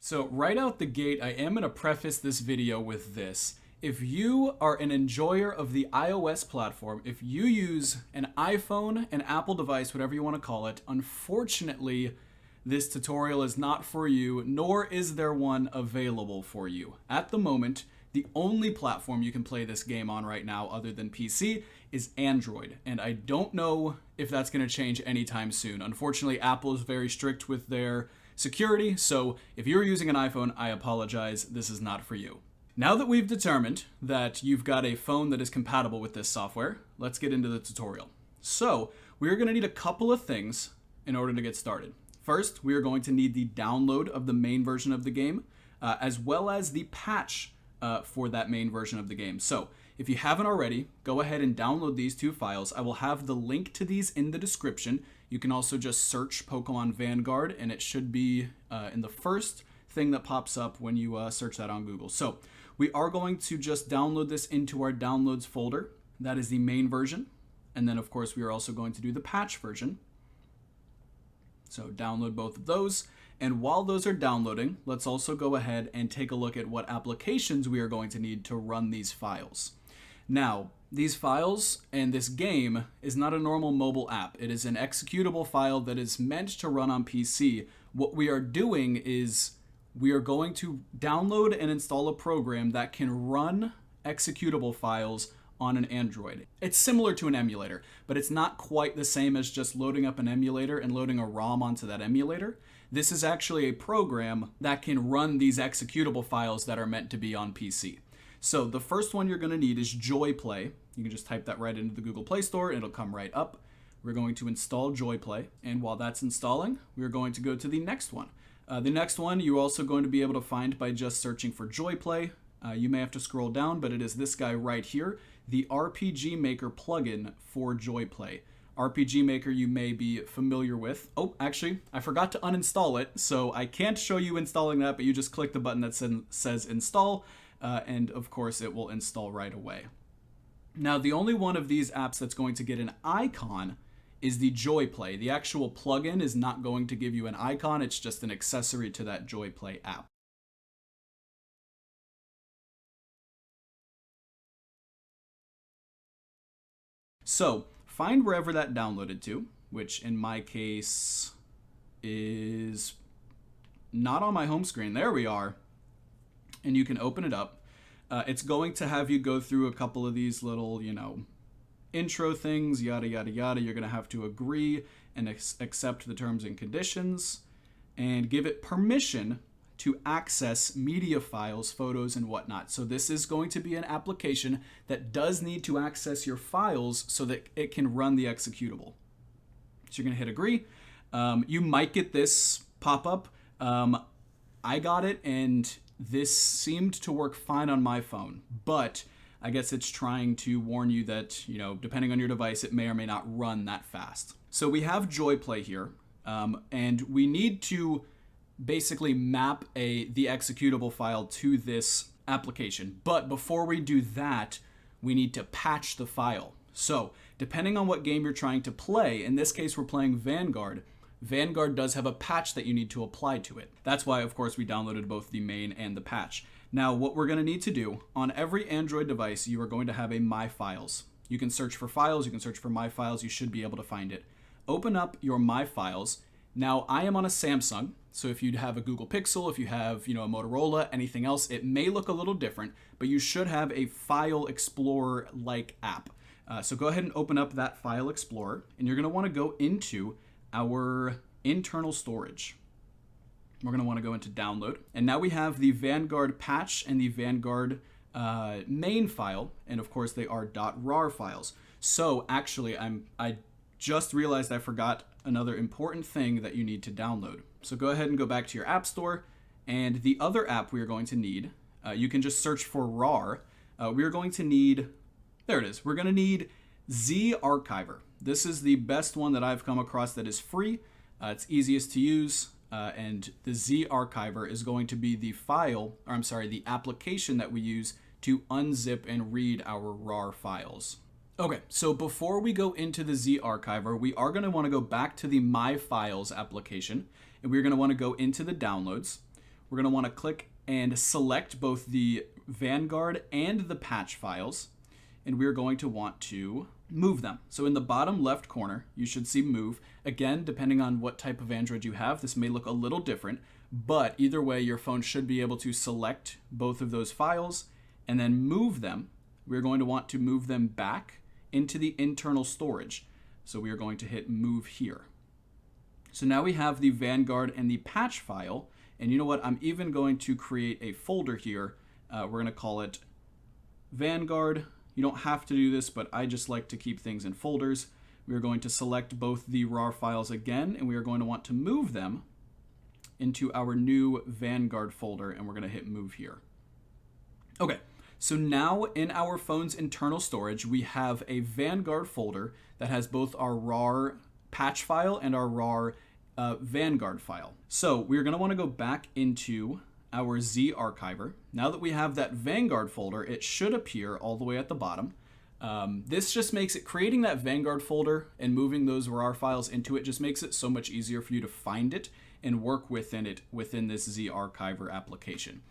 So right out the gate, I am going to preface this video with this. If you are an enjoyer of the iOS platform, if you use an iPhone, an Apple device, whatever you want to call it, unfortunately, this tutorial is not for you, nor is there one available for you. At the moment, the only platform you can play this game on right now, other than PC, is Android. And I don't know if that's going to change anytime soon. Unfortunately, Apple is very strict with their security, so if you're using an iPhone, I apologize, this is not for you. Now that we've determined that you've got a phone that is compatible with this software, let's get into the tutorial. So, we're going to need a couple of things in order to get started. First, we are going to need the download of the main version of the game, as well as the patch for that main version of the game. So, if you haven't already, go ahead and download these two files. I will have the link to these in the description. You can also just search Pokemon Vanguard, and it should be in the first thing that pops up when you search that on Google. So, we are going to just download this into our downloads folder. That is the main version. And then, of course, we are also going to do the patch version. So, download both of those. And while those are downloading, let's also go ahead and take a look at what applications we are going to need to run these files. Now, these files and this game is not a normal mobile app. It is an executable file that is meant to run on PC. What we are doing is we are going to download and install a program that can run executable files on an Android. It's similar to an emulator, but it's not quite the same as just loading up an emulator and loading a ROM onto that emulator. This is actually a program that can run these executable files that are meant to be on PC. So the first one you're going to need is Joiplay. You can just type that right into the Google Play Store and it'll come right up. We're going to install Joiplay, and while that's installing, we're going to go to the next one. The next one you're also going to be able to find by just searching for Joiplay. You may have to scroll down, but it is this guy right here, the RPG Maker plugin for Joiplay. RPG Maker you may be familiar with. Oh, actually, I forgot to uninstall it, so I can't show you installing that, but you just click the button that says install, and of course it will install right away. Now, the only one of these apps that's going to get an icon is the Joiplay. The actual plugin is not going to give you an icon, it's just an accessory to that Joiplay app. So, find wherever that downloaded to, which in my case is not on my home screen. There we are. And you can open it up. It's going to have you go through a couple of these little, intro things, yada, yada, yada. You're going to have to agree and accept the terms and conditions and give it permission to access media files, photos, and whatnot. So this is going to be an application that does need to access your files so that it can run the executable. So you're going to hit agree. You might get this pop up. I got it, and this seemed to work fine on my phone, but I guess it's trying to warn you that, depending on your device, it may or may not run that fast. So we have Joiplay here, and we need to basically map the executable file to this application. But before we do that, we need to patch the file. So depending on what game you're trying to play, in this case we're playing Vanguard, Vanguard does have a patch that you need to apply to it. That's why, of course, we downloaded both the main and the patch. Now, what we're going to need to do, on every Android device, you are going to have a My Files. You can search for files, you can search for My Files, you should be able to find it. Open up your My Files. Now, I am on a Samsung, so if you have a Google Pixel, if you have, a Motorola, anything else, it may look a little different, but you should have a File Explorer-like app. So go ahead and open up that File Explorer, and you're going to want to go into our internal storage. We're going to want to go into download. And now we have the Vanguard patch and the Vanguard main file. And of course they are .rar files. So actually I just realized I forgot another important thing that you need to download. So go ahead and go back to your app store. And the other app we are going to need, you can just search for RAR. We are going to need, there it is. We're going to need ZArchiver. This is the best one that I've come across that is free. It's easiest to use, and the ZArchiver is going to be the the application that we use to unzip and read our RAR files. Okay, so before we go into the ZArchiver, we are going to want to go back to the My Files application, and we're going to want to go into the downloads. we're going to want to click and select both the Vanguard and the patch files, and we're going to want to move them. So in the bottom left corner, you should see move. Again, depending on what type of Android you have, this may look a little different, but either way, your phone should be able to select both of those files and then move them. We're going to want to move them back into the internal storage. So we are going to hit move here. So now we have the Vanguard and the patch file. And you know what? I'm even going to create a folder here. We're going to call it Vanguard. You don't have to do this, but I just like to keep things in folders. We are going to select both the RAR files again, and we are going to want to move them into our new Vanguard folder, and we're going to hit move here. Okay, so now in our phone's internal storage, we have a Vanguard folder that has both our RAR patch file and our RAR Vanguard file. So we're going to want to go back into our ZArchiver. Now that we have that Vanguard folder, it should appear all the way at the bottom. This just makes it, creating that Vanguard folder and moving those RAR files into it just makes it so much easier for you to find it and work within it within this ZArchiver application.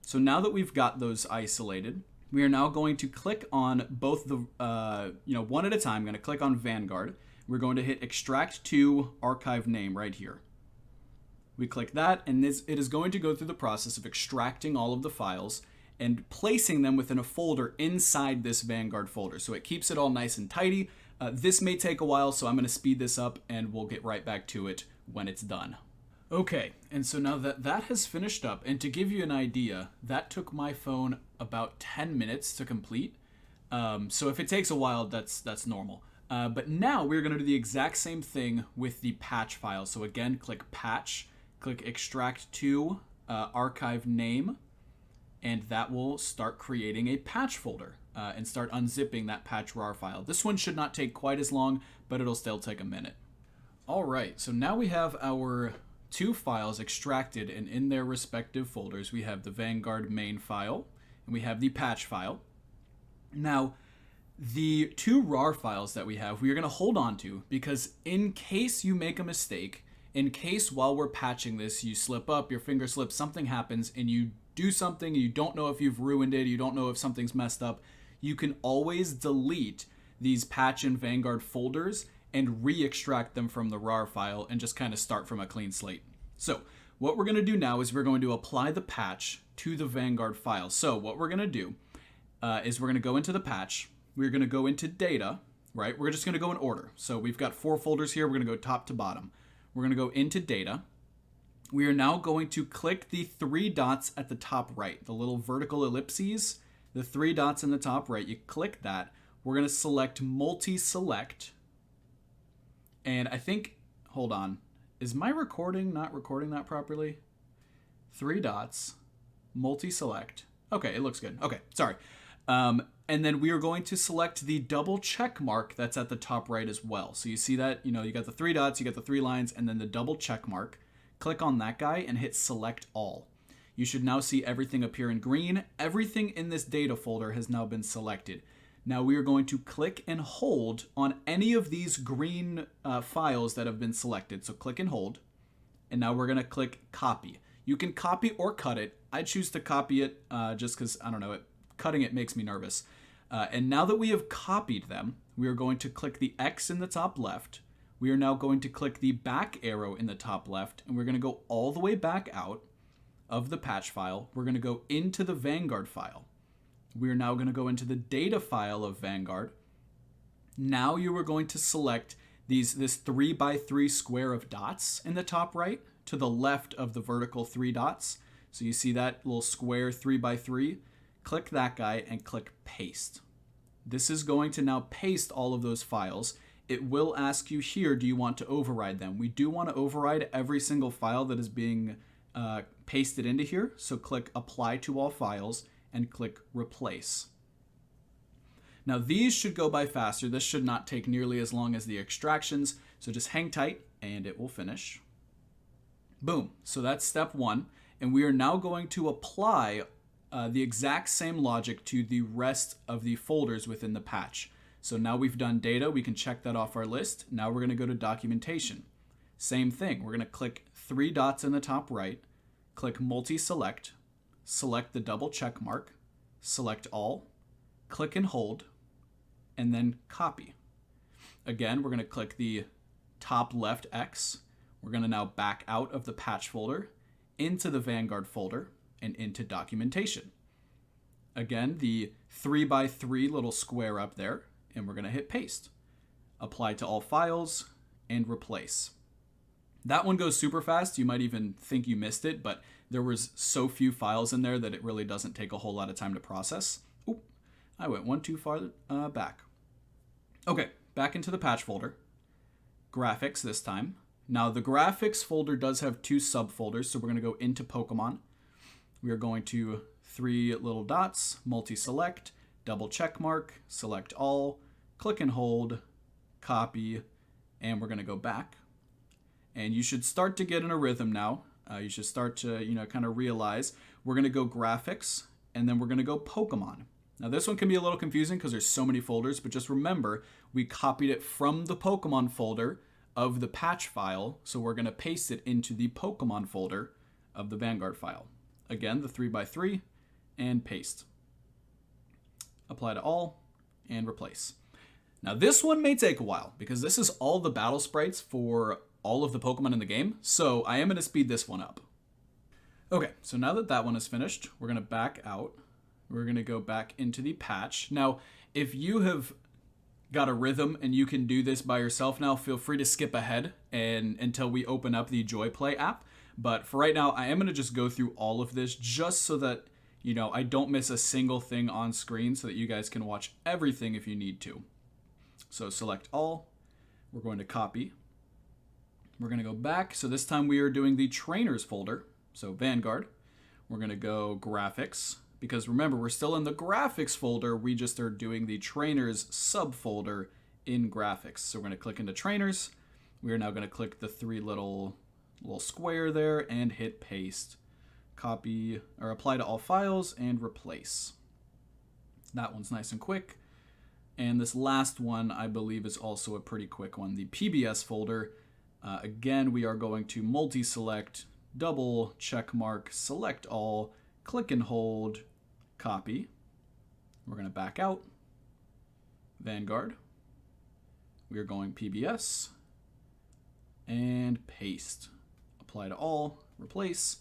So now that we've got those isolated, we are now going to click on both the, one at a time. I'm going to click on Vanguard. We're going to hit extract to archive name right here. We click that, and it is going to go through the process of extracting all of the files and placing them within a folder inside this Vanguard folder. So it keeps it all nice and tidy. This may take a while, so I'm going to speed this up, and we'll get right back to it when it's done. Okay, and so now that that has finished up, and to give you an idea, that took my phone about 10 minutes to complete. So if it takes a while, that's normal. But now we're going to do the exact same thing with the patch file. So again, click patch, click extract to archive name, and that will start creating a patch folder and start unzipping that patch RAR file. This one should not take quite as long, but it'll still take a minute. All right, so now we have our two files extracted, and in their respective folders, we have the Vanguard main file and we have the patch file. Now, the two RAR files that we have, we are going to hold on to, because in case you make a mistake, in case while we're patching this, you slip up, your finger slips, something happens, and you do something, you don't know if you've ruined it, you don't know if something's messed up, you can always delete these patch and Vanguard folders and re-extract them from the RAR file and just kind of start from a clean slate. So what we're going to do now is we're going to apply the patch to the Vanguard file. So what we're going to do is we're going to go into the patch. We're going to go into data, right? We're just going to go in order. So we've got 4 folders here. We're going to go top to bottom. We're going to go into data. We are now going to click the 3 dots at the top right, the little vertical ellipses, the 3 dots in the top right. You click that. We're going to select multi-select. And I think, hold on, is my recording not recording that properly? 3 dots, multi-select. Okay, it looks good. Okay, sorry. And then we are going to select the double check mark that's at the top right as well. So you see that, you got the 3 dots, you got the 3 lines, and then the double check mark. Click on that guy and hit select all. You should now see everything appear in green. Everything in this data folder has now been selected. Now we are going to click and hold on any of these green files that have been selected. So click and hold. And now we're going to click copy. You can copy or cut it. I choose to copy it just because, I don't know, cutting it makes me nervous. And now that we have copied them, we are going to click the X in the top left. We are now going to click the back arrow in the top left, and we're going to go all the way back out of the patch file. We're going to go into the Vanguard file. We are now going to go into the data file of Vanguard. Now you are going to select this 3x3 square of dots in the top right to the left of the vertical 3 dots. So you see that little square 3x3. Click that guy and click paste. This is going to now paste all of those files. It will ask you here, do you want to override them? We do want to override every single file that is being pasted into here. So click apply to all files and click replace. Now these should go by faster. This should not take nearly as long as the extractions. So just hang tight and it will finish. Boom. So that's step 1. And we are now going to apply the exact same logic to the rest of the folders within the patch. So now we've done data, we can check that off our list. Now we're going to go to documentation. Same thing, we're going to click 3 dots in the top right, click multi-select, select the double check mark, select all, click and hold, and then copy. Again, we're going to click the top left X. We're going to now back out of the patch folder, into the Vanguard folder, and into documentation. Again, the 3x3 little square up there, and we're going to hit paste. Apply to all files, and replace. That one goes super fast. You might even think you missed it, but there was so few files in there that it really doesn't take a whole lot of time to process. Oop, I went one too far back. Okay, back into the patch folder. Graphics this time. Now the graphics folder does have two subfolders, so we're going to go into Pokemon. We are going to 3 little dots, multi-select, double check mark, select all, click and hold, copy, and we're going to go back. And you should start to get in a rhythm now. You should start to, kind of realize we're going to go graphics, and then we're going to go Pokemon. Now this one can be a little confusing because there's so many folders, but just remember, we copied it from the Pokemon folder of the patch file, so we're going to paste it into the Pokemon folder of the Vanguard file. Again, the 3x3, and paste. Apply to all, and replace. Now this one may take a while, because this is all the battle sprites for all of the Pokemon in the game, so I am going to speed this one up. Okay, so now that that one is finished, we're going to back out. We're going to go back into the patch. Now, if you have got a rhythm and you can do this by yourself now, feel free to skip ahead until we open up the Joiplay app. But for right now, I am going to just go through all of this just so that, I don't miss a single thing on screen so that you guys can watch everything if you need to. So select all. We're going to copy. We're going to go back. So this time we are doing the trainers folder. So Vanguard. We're going to go graphics. Because remember, we're still in the graphics folder. We just are doing the trainers subfolder in graphics. So we're going to click into trainers. We are now going to click the 3 little square there and hit paste. Copy or apply to all files and replace. That one's nice and quick. And this last one, I believe, is also a pretty quick one. The PBS folder. Again, we are going to multi-select, double check mark, select all, click and hold, copy. We're going to back out. Vanguard. We are going PBS. And paste. Apply to all, replace.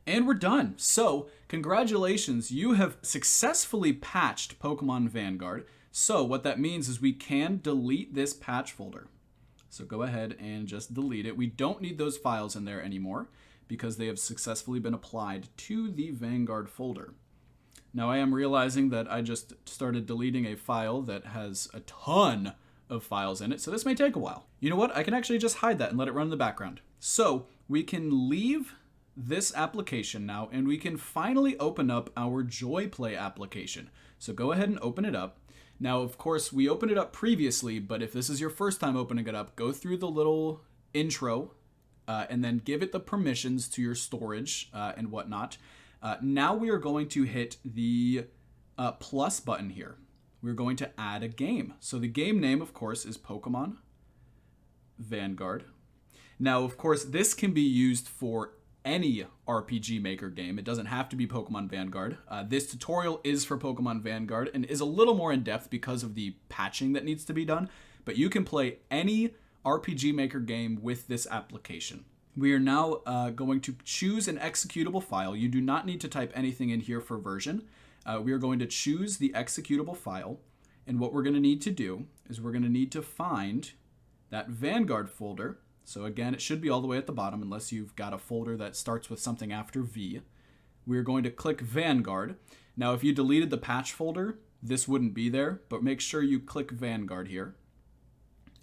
And we're done. So, congratulations, you have successfully patched Pokemon Vanguard. So, what that means is we can delete this patch folder. So go ahead and just delete it. We don't need those files in there anymore because they have successfully been applied to the Vanguard folder. Now I am realizing that I just started deleting a file that has a ton of files in it, so this may take a while. You know what? I can actually just hide that and let it run in the background. So we can leave this application now and we can finally open up our Joiplay application. So go ahead and open it up. Now, of course, we opened it up previously, but if this is your first time opening it up, go through the little intro and then give it the permissions to your storage and whatnot. Now we are going to hit the plus button here. We're going to add a game. So the game name, of course, is Pokemon Vanguard. Now, of course, this can be used for any RPG Maker game. It doesn't have to be Pokemon Vanguard. This tutorial is for Pokemon Vanguard and is a little more in-depth because of the patching that needs to be done, but you can play any RPG Maker game with this application. We are now going to choose an executable file. You do not need to type anything in here for version. We are going to choose the executable file, and what we're going to need to do is we're going to need to find that Vanguard folder. So again, it should be all the way at the bottom unless you've got a folder that starts with something after V. We're going to click Vanguard. Now, if you deleted the patch folder, this wouldn't be there, but make sure you click Vanguard here.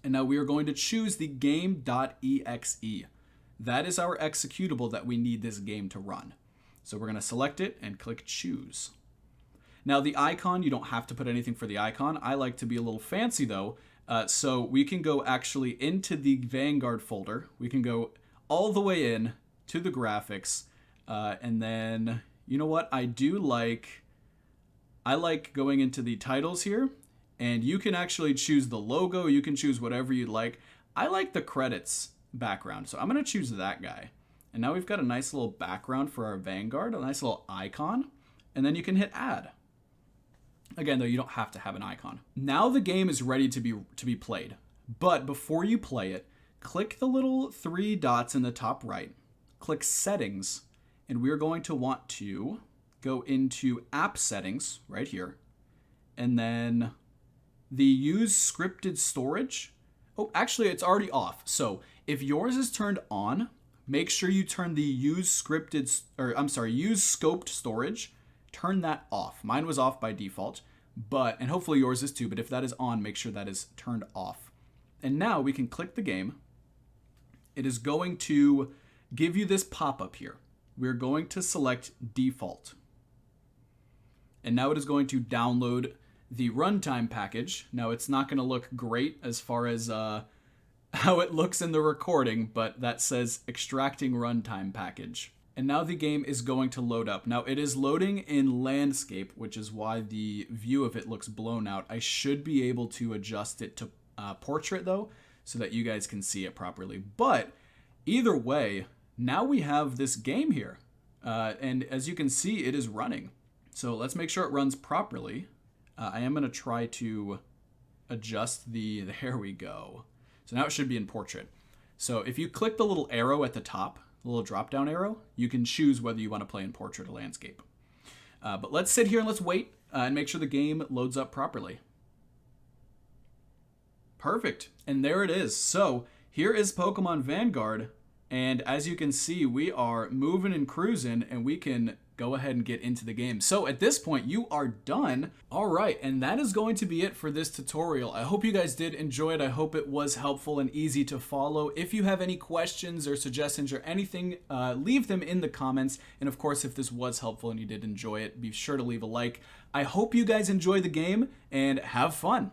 And now we are going to choose the game.exe. That is our executable that we need this game to run. So we're going to select it and click Choose. Now, the icon, you don't have to put anything for the icon. I like to be a little fancy, though. So we can go actually into the Vanguard folder. We can go all the way in to the graphics. And then, you know what? I like going into the titles here. And you can actually choose the logo. You can choose whatever you'd like. I like the credits background, so I'm going to choose that guy. And now we've got a nice little background for our Vanguard, a nice little icon, and then you can hit add. Again, though, you don't have to have an icon. Now the game is ready to be played. But before you play it, click the little 3 dots in the top right, click settings, and we're going to want to go into app settings right here, and then the use scripted storage. Oh, actually it's already off. So if yours is turned on, make sure you turn the use scoped storage, turn that off. Mine was off by default, and hopefully yours is too, but if that is on, make sure that is turned off. And now we can click the game. It is going to give you this pop-up here. We're going to select default. And now it is going to download the runtime package. Now it's not going to look great as far as how it looks in the recording, but that says extracting runtime package. And now the game is going to load up. Now it is loading in landscape, which is why the view of it looks blown out. I should be able to adjust it to portrait though, so that you guys can see it properly. But either way, now we have this game here. And as you can see, it is running. So let's make sure it runs properly. I am going to try to adjust there we go. So now it should be in portrait. So if you click the little arrow at the top, the little drop down arrow, you can choose whether you want to play in portrait or landscape. But let's sit here and let's wait and make sure the game loads up properly. Perfect. And there it is. So here is Pokemon Vanguard. And as you can see, we are moving and cruising, and we can go ahead and get into the game. So at this point, you are done. All right, and that is going to be it for this tutorial. I hope you guys did enjoy it. I hope it was helpful and easy to follow. If you have any questions or suggestions or anything, leave them in the comments. And of course, if this was helpful and you did enjoy it, be sure to leave a like. I hope you guys enjoy the game and have fun.